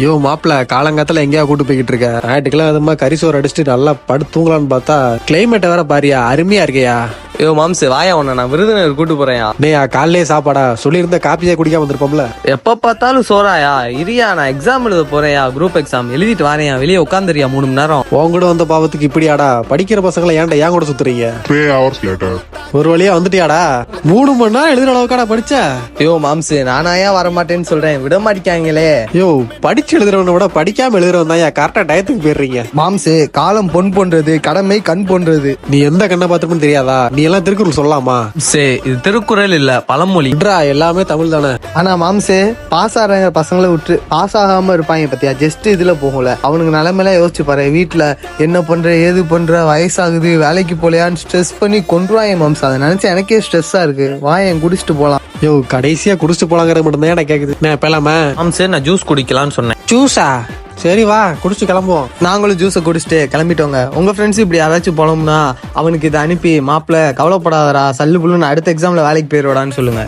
யோ மாப்பிள்ள காலங்காத்துல எங்கேயா கூட்டு போய்கிட்டு இருக்க? ஞாயிற்றுக்கிழமை அதுமா கரிசோர் அடிச்சுட்டு நல்லா படுத்து தூங்கலான்னு பார்த்தா கிளைமேட் வேற பாரியா அருமையா இருக்கையா. ஐயோ மாம்சு வாயா உன்ன நான் விருதுநகர் கூட்டு போறேன். டேயா காலையிலே சாப்பாடா சொல்லியிருந்த காப்பியா குடிக்காம வந்திருப்போம்ல. எப்ப பார்த்தாலும் சோறாயா? இரியா நான் எக்ஸாம் எழுத போறேயா, குரூப் எக்ஸாம் எழுதிட்டு வரேன். வெளியே உட்காந்துரியா 3 மணி நேரம். உன் கூட வந்த பாவத்துக்கு இப்படியாடா? படிக்கிற பசங்களை ஏன்டா ஏன் கூட சுத்துறீங்க? 3 hours later. ஒரு வழியா வந்துட்டியாடா? 3 மணி நேரம் எழுதுற அளவுக்காடா படிச்ச? ஐயோ மாம்சு நானாயா வரமாட்டேன்னு சொல்றேன், விட மாட்டிக்காங்களே. யோ படிச்சு எழுதுறவனை விட படிக்காம எழுதுறவன் தான் கரெக்டா டயத்துக்கு போயிடுறீங்க. மாம்சு காலம் பொன் போன்றது, கடமை கண் போன்றது. நீ எந்த கண்ணை பார்த்துருக்குன்னு தெரியாதா? நீ எல்லாம் திருக்குறள் சொல்லலாமா? சே இது திருக்குறள் இல்ல பழமொழி. விட்றா, எல்லாமே தமிழ் தானே. ஆனா மாம்சு பாஸ் ஆகிற பசங்களை விட்டு பாஸ் ஆகாம இருப்பாங்க பத்தியா, ஜஸ்ட் இதுல போகல. அவனுக்கு நிலைமையில யோசிச்சு பாரு, வீட்டுல என்ன பண்ற ஏது பண்ற, வயசாகுது வேலைக்கு போலையான்னு ஸ்ட்ரெஸ் பண்ணி கொண்டுருவாங்க மாம்சு. அதை நினைச்சு எனக்கே ஸ்ட்ரெஸ்ஸா இருக்கு. வாயன் குடிச்சிட்டு போலாம். யோ கடைசியா குடிச்சிட்டு போலாங்கிறது மட்டும் தான் எனக்கு கேக்குது. நான் பேலாமா மாம்சு நான் ஜூஸ் குடிக்கலாம்னு சொன்னேன். ஜூஸா? சரி வா குடிச்சு கிளம்புவோம். நாங்களும் ஜூஸை குடிச்சிட்டு கிளம்பிட்டோங்க. உங்க ஃப்ரெண்ட்ஸ் இப்படி யாராச்சும் போனோம்னா அவனுக்கு இதை அனுப்பி, மாப்பிள்ள கவலைப்படாதடா, சல்லு புல்லுன்னு அடுத்த எக்ஸாம்ல வேலைக்கு போயிடுவாடான்னு சொல்லுங்க.